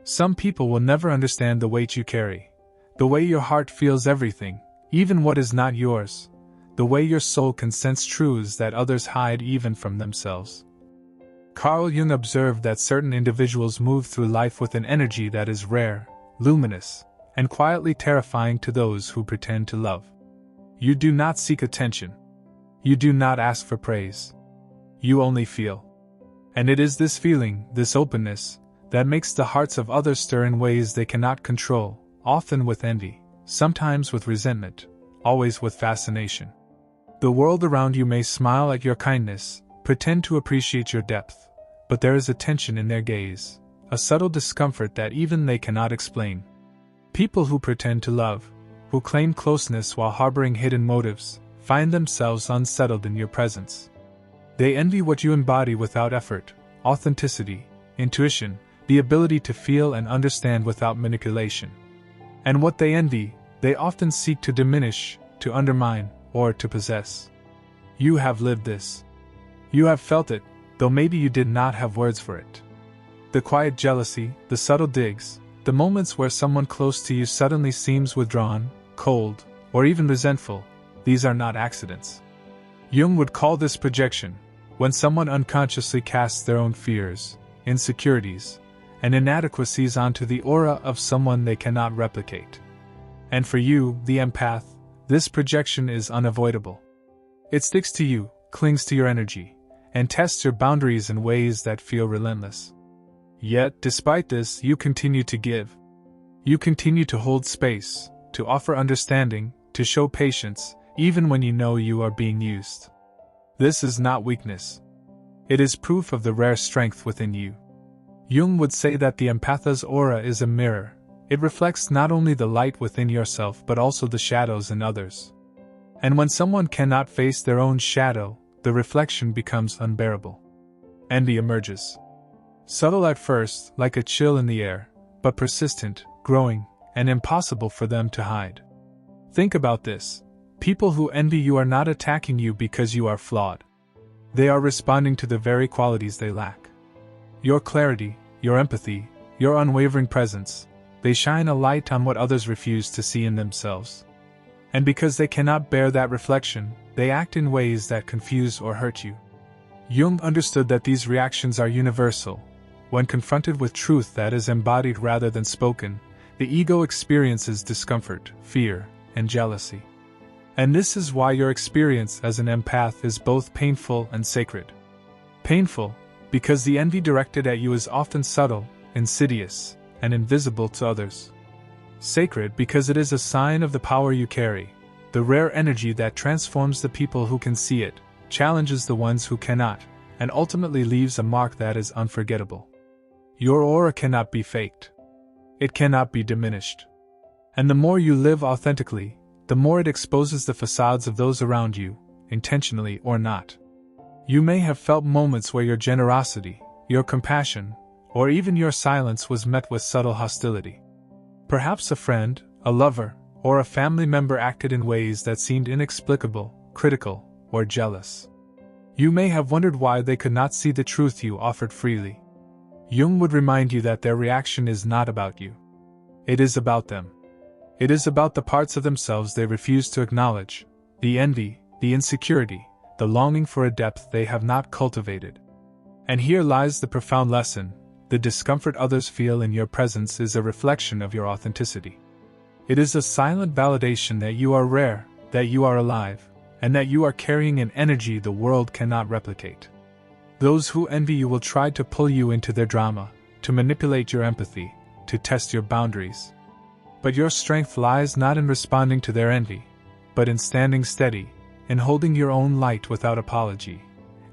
Some people will never understand the weight you carry, the way your heart feels everything, even what is not yours, the way your soul can sense truths that others hide even from themselves. Carl Jung observed that certain individuals move through life with an energy that is rare, luminous, and quietly terrifying to those who pretend to love. You do not seek attention. You do not ask for praise. You only feel. And it is this feeling, this openness, that makes the hearts of others stir in ways they cannot control, often with envy, sometimes with resentment, always with fascination. The world around you may smile at your kindness, pretend to appreciate your depth, but there is a tension in their gaze, a subtle discomfort that even they cannot explain. People who pretend to love, who claim closeness while harboring hidden motives, find themselves unsettled in your presence. They envy what you embody without effort, authenticity, intuition, the ability to feel and understand without manipulation. And what they envy, they often seek to diminish, to undermine, or to possess. You have lived this. You have felt it, though maybe you did not have words for it. The quiet jealousy, the subtle digs, the moments where someone close to you suddenly seems withdrawn, cold, or even resentful, these are not accidents. Jung would call this projection, when someone unconsciously casts their own fears, insecurities, and inadequacies onto the aura of someone they cannot replicate. And for you, the empath, this projection is unavoidable. It sticks to you, clings to your energy, and tests your boundaries in ways that feel relentless. Yet, despite this, you continue to give. You continue to hold space, to offer understanding, to show patience, even when you know you are being used. This is not weakness. It is proof of the rare strength within you. Jung would say that the empath's aura is a mirror. It reflects not only the light within yourself but also the shadows in others. And when someone cannot face their own shadow, the reflection becomes unbearable. Envy emerges. Subtle at first, like a chill in the air, but persistent, growing, and impossible for them to hide. Think about this. People who envy you are not attacking you because you are flawed. They are responding to the very qualities they lack. Your clarity, your empathy, your unwavering presence, they shine a light on what others refuse to see in themselves. And because they cannot bear that reflection, they act in ways that confuse or hurt you. Jung understood that these reactions are universal. When confronted with truth that is embodied rather than spoken, the ego experiences discomfort, fear, and jealousy. And this is why your experience as an empath is both painful and sacred. Painful, because the envy directed at you is often subtle, insidious, and invisible to others. Sacred because it is a sign of the power you carry, the rare energy that transforms the people who can see it, challenges the ones who cannot, and ultimately leaves a mark that is unforgettable. Your aura cannot be faked. It cannot be diminished. And the more you live authentically, the more it exposes the facades of those around you, intentionally or not. You may have felt moments where your generosity, your compassion, or even your silence was met with subtle hostility. Perhaps a friend, a lover, or a family member acted in ways that seemed inexplicable, critical, or jealous. You may have wondered why they could not see the truth you offered freely. Jung would remind you that their reaction is not about you. It is about them. It is about the parts of themselves they refuse to acknowledge, the envy, the insecurity, the longing for a depth they have not cultivated. And here lies the profound lesson: the discomfort others feel in your presence is a reflection of your authenticity. It is a silent validation that you are rare, that you are alive, and that you are carrying an energy the world cannot replicate. Those who envy you will try to pull you into their drama, to manipulate your empathy, to test your boundaries. But your strength lies not in responding to their envy, but in standing steady, in holding your own light without apology,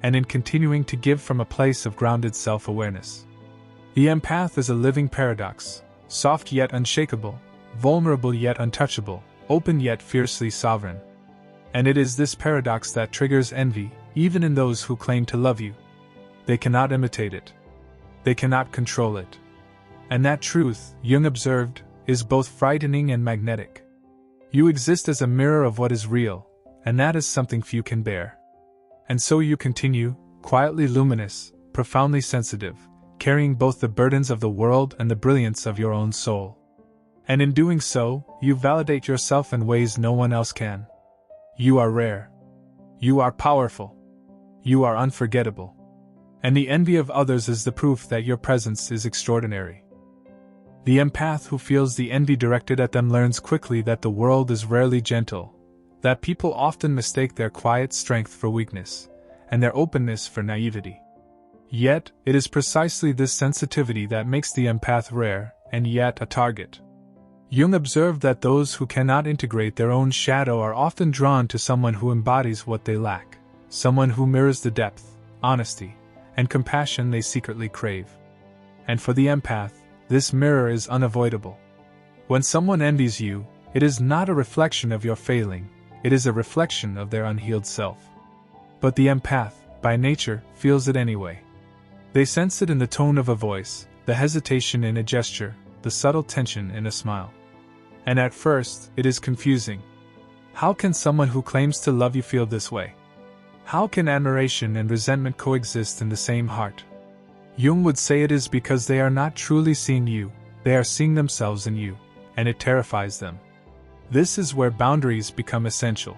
and in continuing to give from a place of grounded self-awareness. The empath is a living paradox, soft yet unshakable, vulnerable yet untouchable, open yet fiercely sovereign. And it is this paradox that triggers envy, even in those who claim to love you. They cannot imitate it. They cannot control it. And that truth, Jung observed, is both frightening and magnetic. You exist as a mirror of what is real, and that is something few can bear. And so you continue, quietly luminous, profoundly sensitive, carrying both the burdens of the world and the brilliance of your own soul. And in doing so, you validate yourself in ways no one else can. You are rare. You are powerful. You are unforgettable. And the envy of others is the proof that your presence is extraordinary. The empath who feels the envy directed at them learns quickly that the world is rarely gentle, that people often mistake their quiet strength for weakness, and their openness for naivety. Yet, it is precisely this sensitivity that makes the empath rare, and yet a target. Jung observed that those who cannot integrate their own shadow are often drawn to someone who embodies what they lack, someone who mirrors the depth, honesty, and compassion they secretly crave. And for the empath, this mirror is unavoidable. When someone envies you, it is not a reflection of your failing, it is a reflection of their unhealed self. But the empath, by nature, feels it anyway. They sense it in the tone of a voice, the hesitation in a gesture, the subtle tension in a smile. And at first, it is confusing. How can someone who claims to love you feel this way? How can admiration and resentment coexist in the same heart? Jung would say it is because they are not truly seeing you, they are seeing themselves in you, and it terrifies them. This is where boundaries become essential.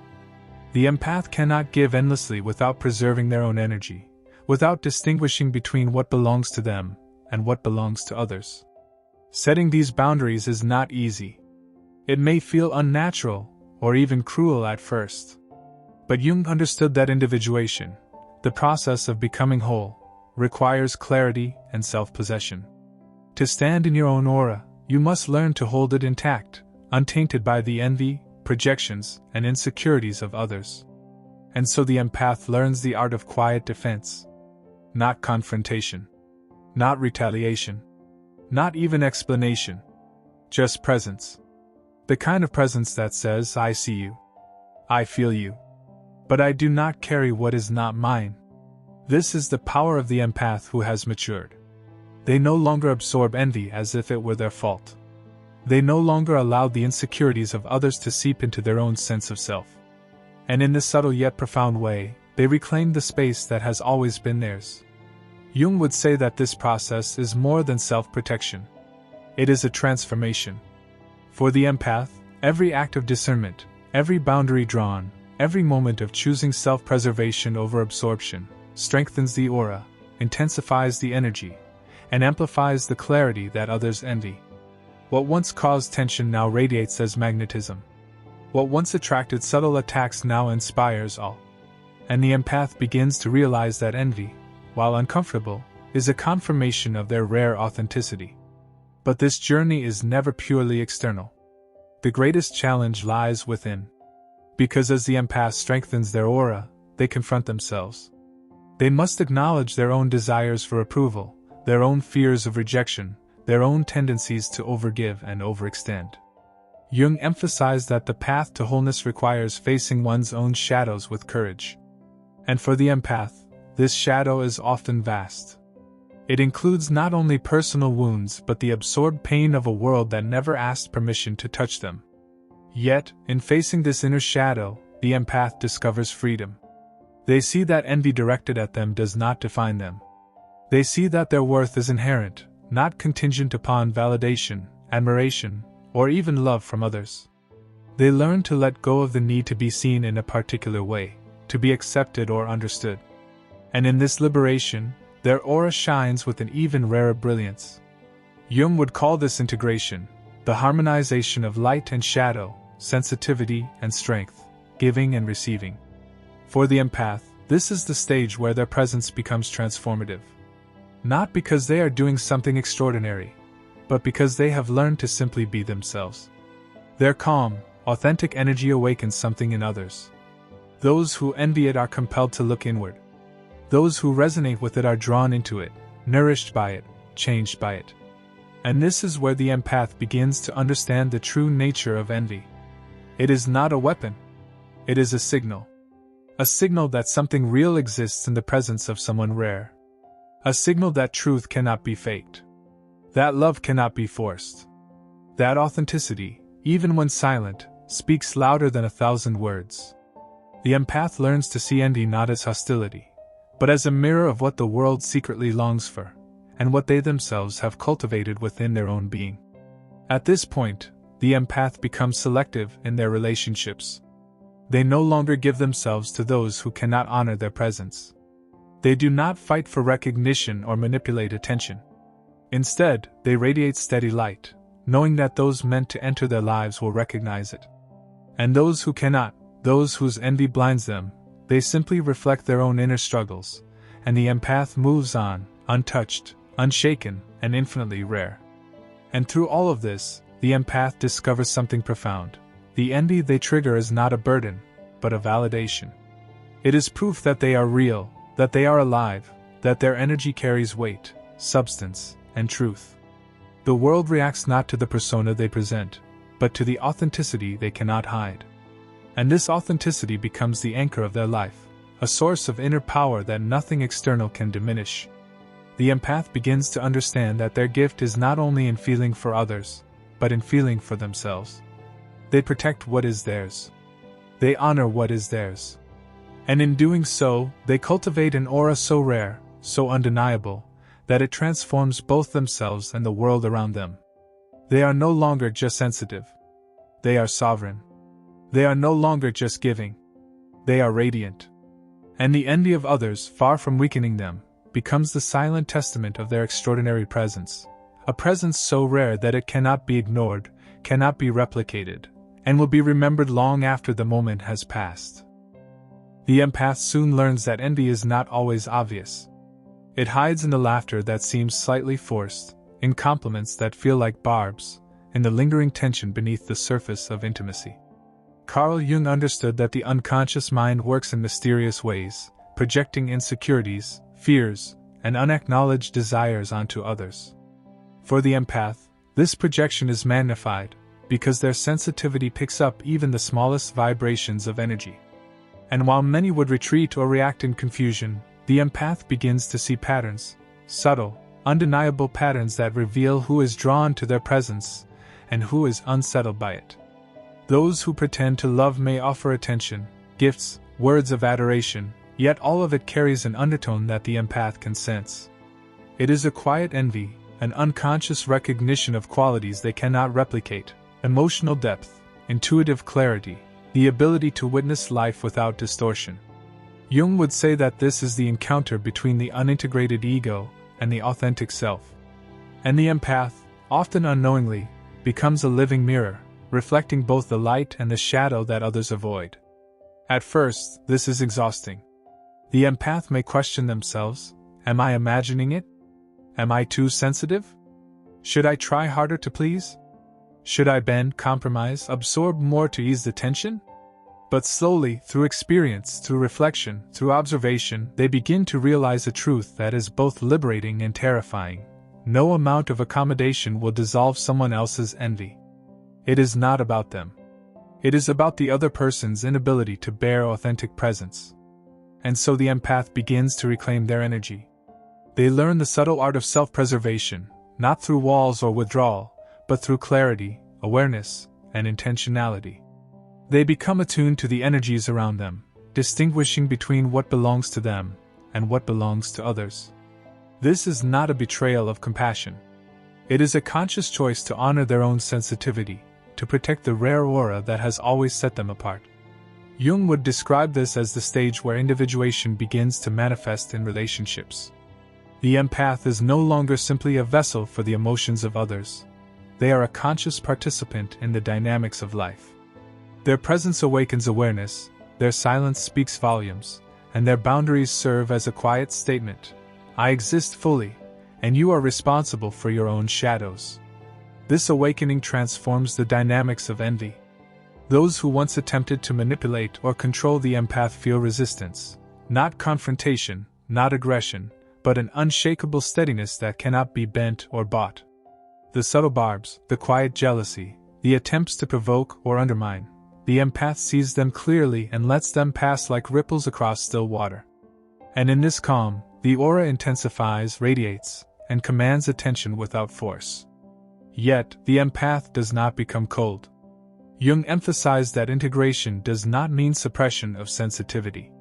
The empath cannot give endlessly without preserving their own energy, without distinguishing between what belongs to them and what belongs to others. Setting these boundaries is not easy. It may feel unnatural or even cruel at first. But Jung understood that individuation, the process of becoming whole, requires clarity and self-possession. To stand in your own aura, you must learn to hold it intact, untainted by the envy, projections, and insecurities of others. And so the empath learns the art of quiet defense. Not confrontation. Not retaliation. Not even explanation. Just presence. The kind of presence that says, I see you. I feel you. But I do not carry what is not mine. This is the power of the empath who has matured. They no longer absorb envy as if it were their fault. They no longer allow the insecurities of others to seep into their own sense of self. And in this subtle yet profound way, they reclaim the space that has always been theirs. Jung would say that this process is more than self-protection. It is a transformation. For the empath, every act of discernment, every boundary drawn, every moment of choosing self-preservation over absorption, strengthens the aura, intensifies the energy, and amplifies the clarity that others envy. What once caused tension now radiates as magnetism. What once attracted subtle attacks now inspires awe. And the empath begins to realize that envy, while uncomfortable, is a confirmation of their rare authenticity. But this journey is never purely external. The greatest challenge lies within. Because as the empath strengthens their aura, they confront themselves. They must acknowledge their own desires for approval, their own fears of rejection, their own tendencies to overgive and overextend. Jung emphasized that the path to wholeness requires facing one's own shadows with courage. And for the empath, this shadow is often vast. It includes not only personal wounds but the absorbed pain of a world that never asked permission to touch them. Yet, in facing this inner shadow, the empath discovers freedom. They see that envy directed at them does not define them. They see that their worth is inherent, not contingent upon validation, admiration, or even love from others. They learn to let go of the need to be seen in a particular way, to be accepted or understood. And in this liberation, their aura shines with an even rarer brilliance. Jung would call this integration, the harmonization of light and shadow, sensitivity and strength, giving and receiving. For the empath, this is the stage where their presence becomes transformative. Not because they are doing something extraordinary, but because they have learned to simply be themselves. Their calm, authentic energy awakens something in others. Those who envy it are compelled to look inward. Those who resonate with it are drawn into it, nourished by it, changed by it. And this is where the empath begins to understand the true nature of envy. It is not a weapon. It is a signal. A signal that something real exists in the presence of someone rare. A signal that truth cannot be faked. That love cannot be forced. That authenticity, even when silent, speaks louder than 1,000 words. The empath learns to see envy not as hostility, but as a mirror of what the world secretly longs for, and what they themselves have cultivated within their own being. At this point, the empath becomes selective in their relationships. They no longer give themselves to those who cannot honor their presence. They do not fight for recognition or manipulate attention. Instead, they radiate steady light, knowing that those meant to enter their lives will recognize it. And those who cannot, those whose envy blinds them, they simply reflect their own inner struggles, and the empath moves on, untouched, unshaken, and infinitely rare. And through all of this, the empath discovers something profound. The envy they trigger is not a burden, but a validation. It is proof that they are real, that they are alive, that their energy carries weight, substance, and truth. The world reacts not to the persona they present, but to the authenticity they cannot hide. And this authenticity becomes the anchor of their life, a source of inner power that nothing external can diminish. The empath begins to understand that their gift is not only in feeling for others, but in feeling for themselves. They protect what is theirs. They honor what is theirs. And in doing so, they cultivate an aura so rare, so undeniable, that it transforms both themselves and the world around them. They are no longer just sensitive. They are sovereign. They are no longer just giving. They are radiant. And the envy of others, far from weakening them, becomes the silent testament of their extraordinary presence. A presence so rare that it cannot be ignored, cannot be replicated, and will be remembered long after the moment has passed. The empath soon learns that envy is not always obvious. It hides in the laughter that seems slightly forced, in compliments that feel like barbs, in the lingering tension beneath the surface of intimacy. Carl Jung understood that the unconscious mind works in mysterious ways, projecting insecurities, fears, and unacknowledged desires onto others. For the empath, this projection is magnified, because their sensitivity picks up even the smallest vibrations of energy. And while many would retreat or react in confusion, the empath begins to see patterns, subtle, undeniable patterns that reveal who is drawn to their presence and who is unsettled by it. Those who pretend to love may offer attention, gifts, words of adoration, yet all of it carries an undertone that the empath can sense. It is a quiet envy, an unconscious recognition of qualities they cannot replicate, emotional depth, intuitive clarity, the ability to witness life without distortion. Jung would say that this is the encounter between the unintegrated ego and the authentic self. And the empath, often unknowingly, becomes a living mirror, reflecting both the light and the shadow that others avoid. At first, this is exhausting. The empath may question themselves: am I imagining it? Am I too sensitive? Should I try harder to please? Should I bend, compromise, absorb more to ease the tension? But slowly, through experience, through reflection, through observation, they begin to realize a truth that is both liberating and terrifying. No amount of accommodation will dissolve someone else's envy. It is not about them. It is about the other person's inability to bear authentic presence. And so the empath begins to reclaim their energy. They learn the subtle art of self-preservation, not through walls or withdrawal, but through clarity, awareness, and intentionality. They become attuned to the energies around them, distinguishing between what belongs to them and what belongs to others. This is not a betrayal of compassion. It is a conscious choice to honor their own sensitivity, to protect the rare aura that has always set them apart. Jung would describe this as the stage where individuation begins to manifest in relationships. The empath is no longer simply a vessel for the emotions of others. They are a conscious participant in the dynamics of life. Their presence awakens awareness, their silence speaks volumes, and their boundaries serve as a quiet statement: I exist fully, and you are responsible for your own shadows. This awakening transforms the dynamics of envy. Those who once attempted to manipulate or control the empath feel resistance, not confrontation, not aggression, but an unshakable steadiness that cannot be bent or bought. The subtle barbs, the quiet jealousy, the attempts to provoke or undermine, the empath sees them clearly and lets them pass like ripples across still water. And in this calm, the aura intensifies, radiates, and commands attention without force. Yet, the empath does not become cold. Jung emphasized that integration does not mean suppression of sensitivity.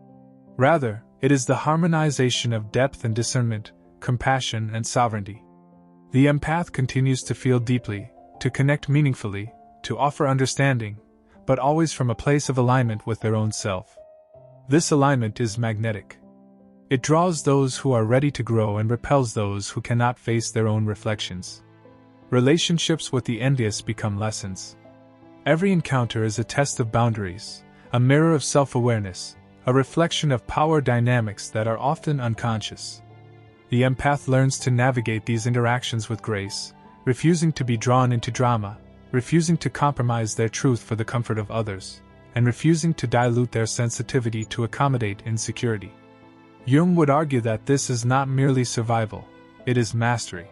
Rather, it is the harmonization of depth and discernment, compassion, and sovereignty. The empath continues to feel deeply, to connect meaningfully, to offer understanding, but always from a place of alignment with their own self. This alignment is magnetic. It draws those who are ready to grow and repels those who cannot face their own reflections. Relationships with the envious become lessons. Every encounter is a test of boundaries, a mirror of self-awareness, a reflection of power dynamics that are often unconscious. The empath learns to navigate these interactions with grace, refusing to be drawn into drama, refusing to compromise their truth for the comfort of others, and refusing to dilute their sensitivity to accommodate insecurity. Jung would argue that this is not merely survival, it is mastery.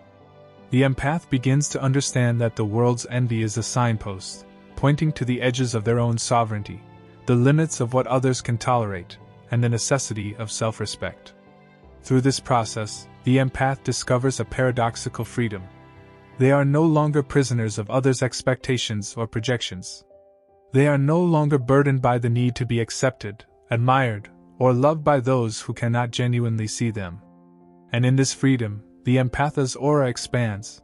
The empath begins to understand that the world's envy is a signpost, pointing to the edges of their own sovereignty, the limits of what others can tolerate, and the necessity of self-respect. Through this process, the empath discovers a paradoxical freedom. They are no longer prisoners of others' expectations or projections. They are no longer burdened by the need to be accepted, admired, or loved by those who cannot genuinely see them. And in this freedom, the empath's aura expands.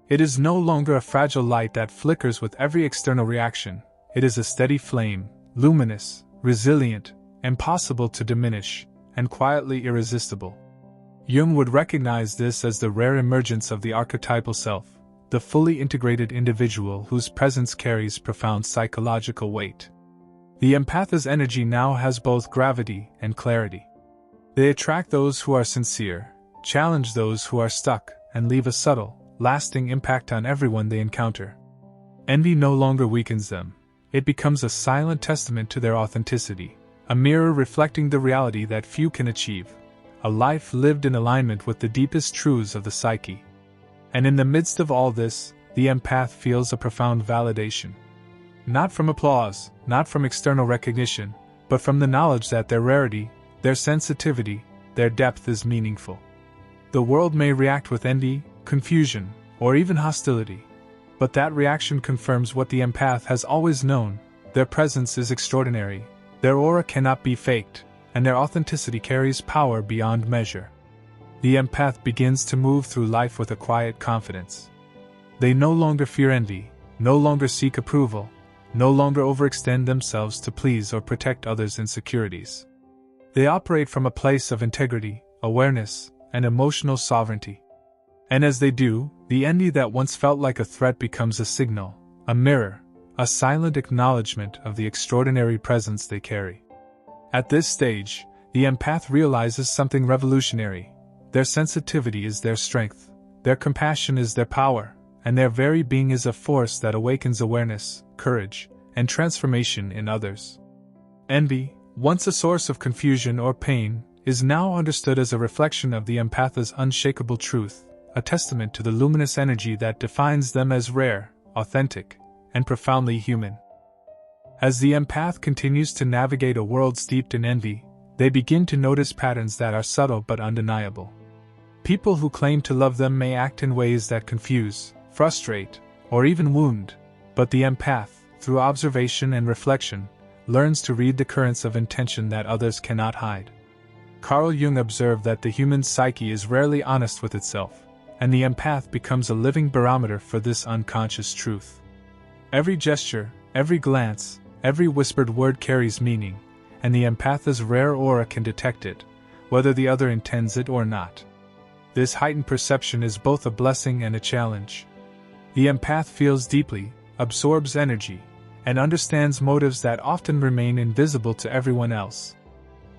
It is no longer a fragile light that flickers with every external reaction. It is a steady flame, luminous, resilient, impossible to diminish, and quietly irresistible. Jung would recognize this as the rare emergence of the archetypal self, the fully integrated individual whose presence carries profound psychological weight. The empath's energy now has both gravity and clarity. They attract those who are sincere, challenge those who are stuck, and leave a subtle, lasting impact on everyone they encounter. Envy no longer weakens them. It becomes a silent testament to their authenticity, a mirror reflecting the reality that few can achieve, a life lived in alignment with the deepest truths of the psyche. And in the midst of all this, the empath feels a profound validation. Not from applause, not from external recognition, but from the knowledge that their rarity, their sensitivity, their depth is meaningful. The world may react with envy, confusion, or even hostility, but that reaction confirms what the empath has always known: their presence is extraordinary, their aura cannot be faked, and their authenticity carries power beyond measure. The empath begins to move through life with a quiet confidence. They no longer fear envy, no longer seek approval, no longer overextend themselves to please or protect others' insecurities. They operate from a place of integrity, awareness, and emotional sovereignty. And as they do, the envy that once felt like a threat becomes a signal, a mirror, a silent acknowledgement of the extraordinary presence they carry. At this stage, the empath realizes something revolutionary. Their sensitivity is their strength, their compassion is their power, and their very being is a force that awakens awareness, courage, and transformation in others. Envy, once a source of confusion or pain, is now understood as a reflection of the empath's unshakable truth, a testament to the luminous energy that defines them as rare, authentic, and profoundly human. As the empath continues to navigate a world steeped in envy, they begin to notice patterns that are subtle but undeniable. People who claim to love them may act in ways that confuse, frustrate, or even wound, but the empath, through observation and reflection, learns to read the currents of intention that others cannot hide. Carl Jung observed that the human psyche is rarely honest with itself, and the empath becomes a living barometer for this unconscious truth. Every gesture, every glance, every whispered word carries meaning, and the empath's rare aura can detect it, whether the other intends it or not. This heightened perception is both a blessing and a challenge. The empath feels deeply, absorbs energy, and understands motives that often remain invisible to everyone else.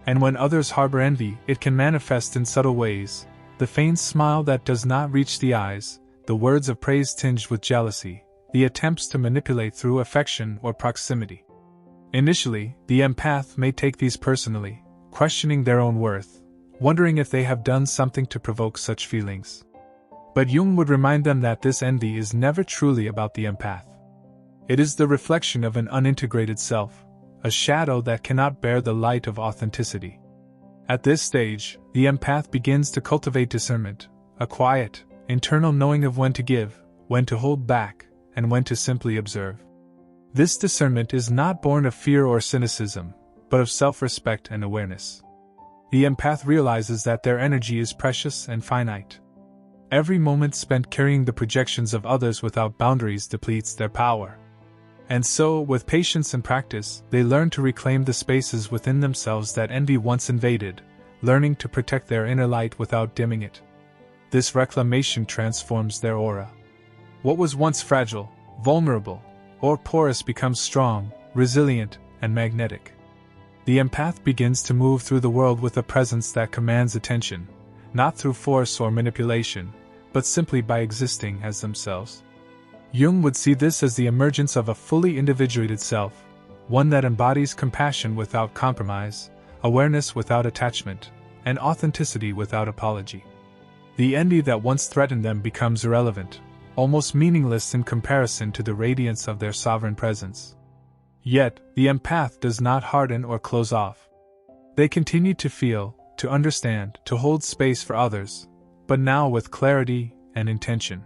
And when others harbor envy, it can manifest in subtle ways: the faint smile that does not reach the eyes, the words of praise tinged with jealousy, the attempts to manipulate through affection or proximity. Initially, the empath may take these personally, questioning their own worth, wondering if they have done something to provoke such feelings. But Jung would remind them that this envy is never truly about the empath. It is the reflection of an unintegrated self, a shadow that cannot bear the light of authenticity. At this stage, the empath begins to cultivate discernment, a quiet, internal knowing of when to give, when to hold back, and when to simply observe. This discernment is not born of fear or cynicism, but of self-respect and awareness. The empath realizes that their energy is precious and finite. Every moment spent carrying the projections of others without boundaries depletes their power. And so, with patience and practice, they learn to reclaim the spaces within themselves that envy once invaded, learning to protect their inner light without dimming it. This reclamation transforms their aura. What was once fragile, vulnerable, or porous becomes strong, resilient, and magnetic. The empath begins to move through the world with a presence that commands attention, not through force or manipulation, but simply by existing as themselves. Jung would see this as the emergence of a fully individuated self, one that embodies compassion without compromise, awareness without attachment, and authenticity without apology. The envy that once threatened them becomes irrelevant, almost meaningless in comparison to the radiance of their sovereign presence. Yet, the empath does not harden or close off. They continue to feel, to understand, to hold space for others, but now with clarity and intention.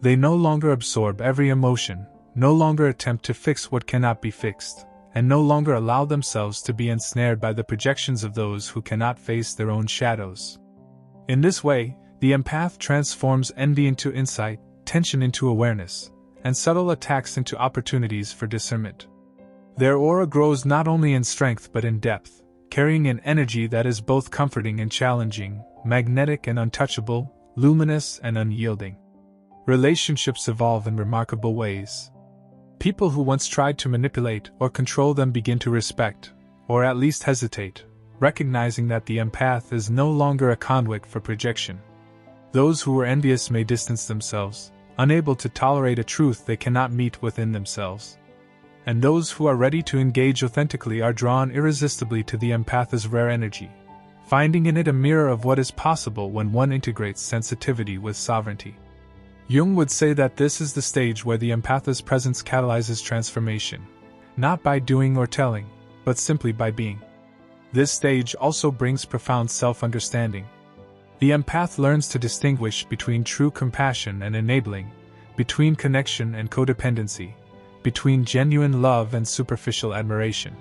They no longer absorb every emotion, no longer attempt to fix what cannot be fixed, and no longer allow themselves to be ensnared by the projections of those who cannot face their own shadows. In this way, the empath transforms envy into insight, tension into awareness, and subtle attacks into opportunities for discernment. Their aura grows not only in strength but in depth, carrying an energy that is both comforting and challenging, magnetic and untouchable, luminous and unyielding. Relationships evolve in remarkable ways. People who once tried to manipulate or control them begin to respect, or at least hesitate, recognizing that the empath is no longer a conduit for projection. Those who were envious may distance themselves, unable to tolerate a truth they cannot meet within themselves. And those who are ready to engage authentically are drawn irresistibly to the empath's rare energy, finding in it a mirror of what is possible when one integrates sensitivity with sovereignty. Jung would say that this is the stage where the empath's presence catalyzes transformation, not by doing or telling, but simply by being. This stage also brings profound self-understanding. The empath learns to distinguish between true compassion and enabling, between connection and codependency, between genuine love and superficial admiration.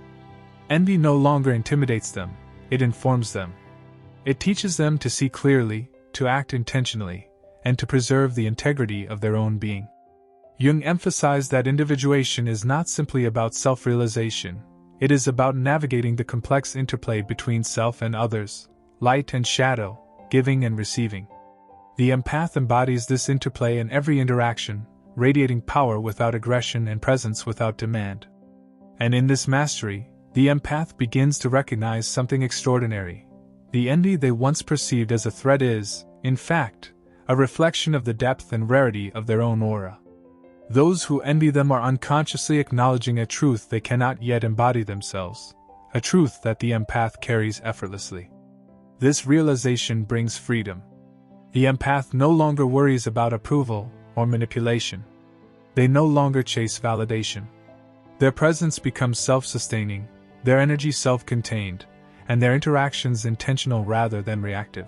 Envy no longer intimidates them, it informs them. It teaches them to see clearly, to act intentionally, and to preserve the integrity of their own being. Jung emphasized that individuation is not simply about self-realization, it is about navigating the complex interplay between self and others, light and shadow, giving and receiving. The empath embodies this interplay in every interaction, radiating power without aggression and presence without demand. And in this mastery, the empath begins to recognize something extraordinary. The envy they once perceived as a threat is, in fact, a reflection of the depth and rarity of their own aura. Those who envy them are unconsciously acknowledging a truth they cannot yet embody themselves, a truth that the empath carries effortlessly. This realization brings freedom. The empath no longer worries about approval or manipulation. They no longer chase validation. Their presence becomes self-sustaining, their energy self-contained, and their interactions intentional rather than reactive.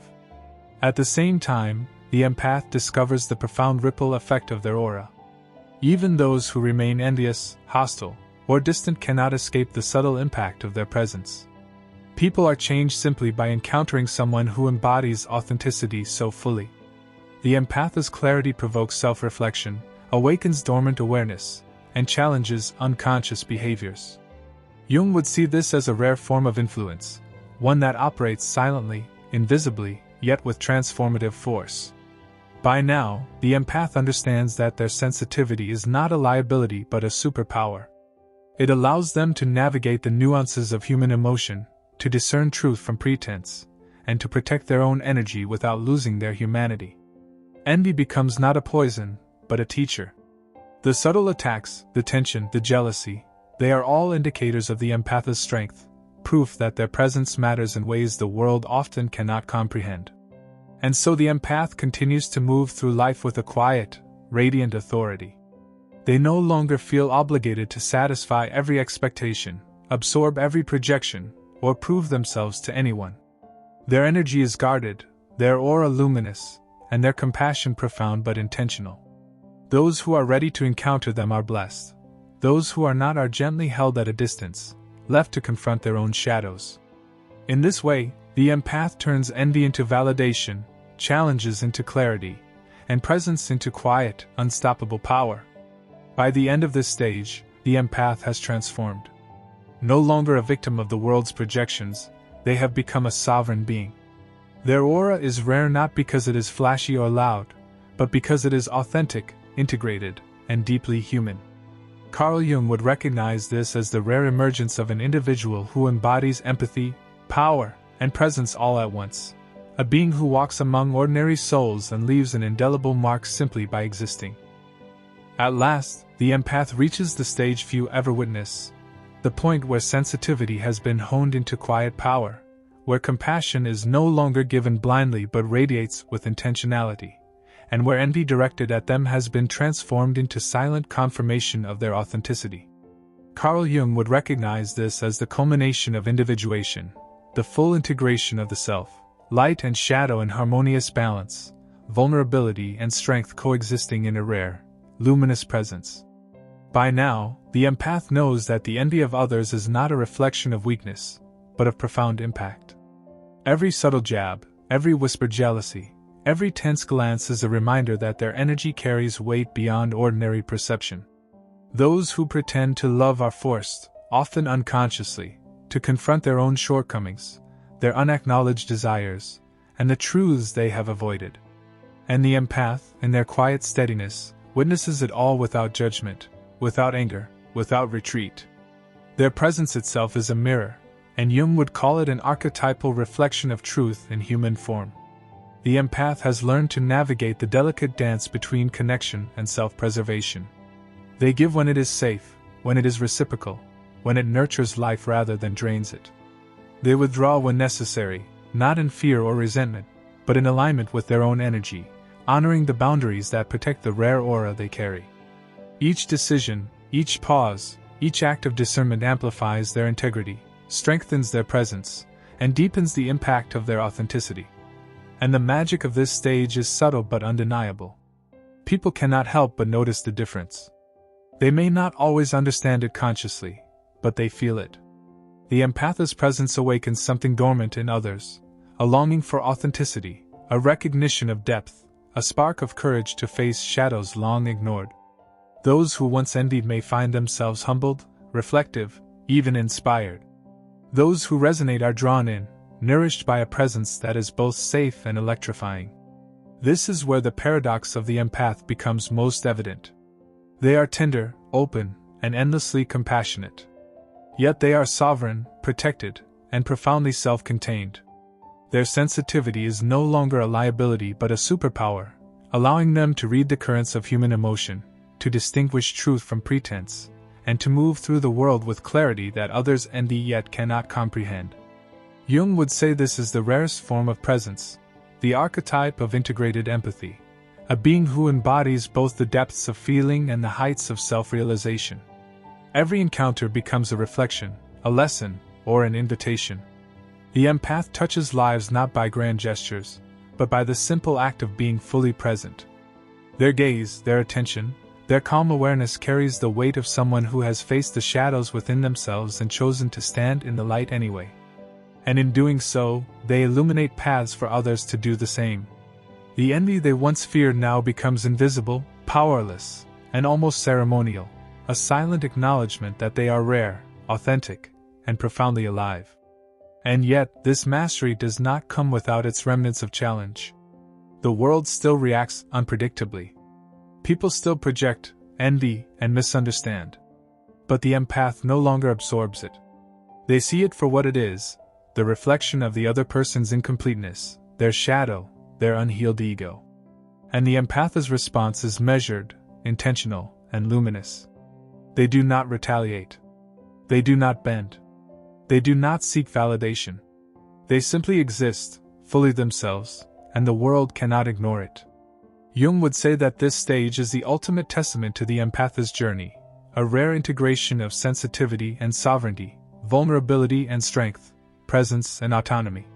At the same time, the empath discovers the profound ripple effect of their aura. Even those who remain envious, hostile, or distant cannot escape the subtle impact of their presence. People are changed simply by encountering someone who embodies authenticity so fully. The empath's clarity provokes self-reflection, awakens dormant awareness, and challenges unconscious behaviors. Jung would see this as a rare form of influence, one that operates silently, invisibly, yet with transformative force. By now, the empath understands that their sensitivity is not a liability but a superpower. It allows them to navigate the nuances of human emotion, to discern truth from pretense, and to protect their own energy without losing their humanity. Envy becomes not a poison, but a teacher. The subtle attacks, the tension, the jealousy, they are all indicators of the empath's strength, proof that their presence matters in ways the world often cannot comprehend. And so the empath continues to move through life with a quiet, radiant authority. They no longer feel obligated to satisfy every expectation, absorb every projection, or prove themselves to anyone. Their energy is guarded, their aura luminous, and their compassion profound but intentional. Those who are ready to encounter them are blessed. Those who are not are gently held at a distance, left to confront their own shadows. In this way, The empath turns envy into validation, challenges into clarity, and presence into quiet, unstoppable power. By the end of this stage, the empath has transformed. No longer a victim of the world's projections, they have become a sovereign being. Their aura is rare not because it is flashy or loud, but because it is authentic, integrated, and deeply human. Carl Jung would recognize this as the rare emergence of an individual who embodies empathy, power, and presence all at once. A being who walks among ordinary souls and leaves an indelible mark simply by existing. At last, the empath reaches the stage few ever witness, the point where sensitivity has been honed into quiet power, where compassion is no longer given blindly but radiates with intentionality, and where envy directed at them has been transformed into silent confirmation of their authenticity. Carl Jung would recognize this as the culmination of individuation, the full integration of the self, light and shadow in harmonious balance, vulnerability and strength coexisting in a rare, luminous presence. By now, the empath knows that the envy of others is not a reflection of weakness, but of profound impact. Every subtle jab, every whispered jealousy, every tense glance is a reminder that their energy carries weight beyond ordinary perception. Those who pretend to love are forced, often unconsciously, to confront their own shortcomings, their unacknowledged desires, and the truths they have avoided. And the empath, in their quiet steadiness, witnesses it all without judgment, without anger, without retreat. Their presence itself is a mirror, and Jung would call it an archetypal reflection of truth in human form. The empath has learned to navigate the delicate dance between connection and self-preservation. They give when it is safe, when it is reciprocal, when it nurtures life rather than drains it. They withdraw when necessary, not in fear or resentment, but in alignment with their own energy, honoring the boundaries that protect the rare aura they carry. Each decision, each pause, each act of discernment amplifies their integrity, strengthens their presence, and deepens the impact of their authenticity. And the magic of this stage is subtle but undeniable. People cannot help but notice the difference. They may not always understand it consciously, but they feel it. The empath's presence awakens something dormant in others, a longing for authenticity, a recognition of depth, a spark of courage to face shadows long ignored. Those who once envied may find themselves humbled, reflective, even inspired. Those who resonate are drawn in, nourished by a presence that is both safe and electrifying. This is where the paradox of the empath becomes most evident. They are tender, open, and endlessly compassionate. Yet they are sovereign, protected, and profoundly self-contained. Their sensitivity is no longer a liability but a superpower, allowing them to read the currents of human emotion, to distinguish truth from pretense, and to move through the world with clarity that others envy yet cannot comprehend. Jung would say this is the rarest form of presence, the archetype of integrated empathy, a being who embodies both the depths of feeling and the heights of self-realization. Every encounter becomes a reflection, a lesson, or an invitation. The empath touches lives not by grand gestures, but by the simple act of being fully present. Their gaze, their attention, their calm awareness carries the weight of someone who has faced the shadows within themselves and chosen to stand in the light anyway. And in doing so, they illuminate paths for others to do the same. The envy they once feared now becomes invisible, powerless, and almost ceremonial, a silent acknowledgement that they are rare, authentic, and profoundly alive. And yet, this mastery does not come without its remnants of challenge. The world still reacts unpredictably. People still project, envy, and misunderstand. But the empath no longer absorbs it. They see it for what it is, the reflection of the other person's incompleteness, their shadow, their unhealed ego. And the empath's response is measured, intentional, and luminous. They do not retaliate. They do not bend. They do not seek validation. They simply exist, fully themselves, and the world cannot ignore it. Jung would say that this stage is the ultimate testament to the empath's journey, a rare integration of sensitivity and sovereignty, vulnerability and strength, presence and autonomy.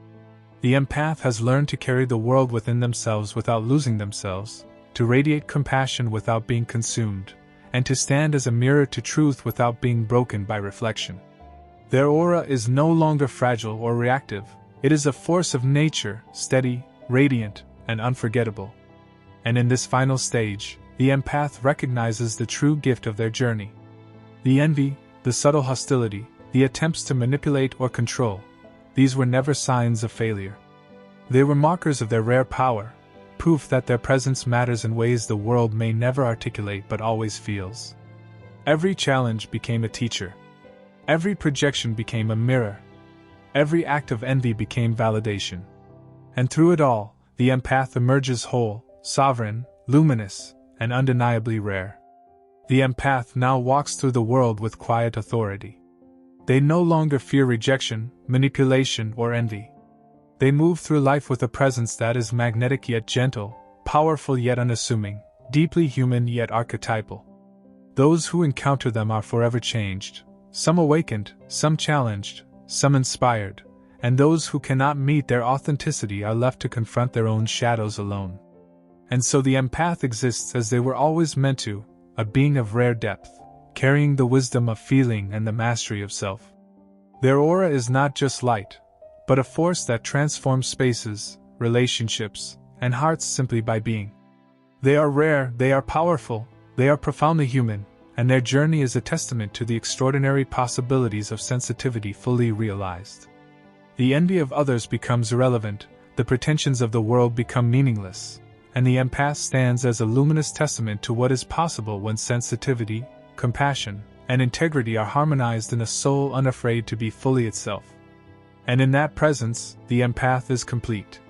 The empath has learned to carry the world within themselves without losing themselves, to radiate compassion without being consumed, and to stand as a mirror to truth without being broken by reflection. Their aura is no longer fragile or reactive, It is a force of nature, steady, radiant, and unforgettable. And in this final stage, the empath recognizes the true gift of their journey. The envy, the subtle hostility, the attempts to manipulate or control, these were never signs of failure. They were markers of their rare power, proof that their presence matters in ways the world may never articulate but always feels. Every challenge became a teacher. Every projection became a mirror. Every act of envy became validation. And through it all, the empath emerges whole, sovereign, luminous, and undeniably rare. The empath now walks through the world with quiet authority. They no longer fear rejection, manipulation, or envy. They move through life with a presence that is magnetic yet gentle, powerful yet unassuming, deeply human yet archetypal. Those who encounter them are forever changed, some awakened, some challenged, some inspired, and those who cannot meet their authenticity are left to confront their own shadows alone. And so the empath exists as they were always meant to, a being of rare depth, carrying the wisdom of feeling and the mastery of self. Their aura is not just light, but a force that transforms spaces, relationships, and hearts simply by being. They are rare, they are powerful, they are profoundly human, and their journey is a testament to the extraordinary possibilities of sensitivity fully realized. The envy of others becomes irrelevant, the pretensions of the world become meaningless, and the empath stands as a luminous testament to what is possible when sensitivity, compassion, and integrity are harmonized in a soul unafraid to be fully itself. And in that presence, the empath is complete.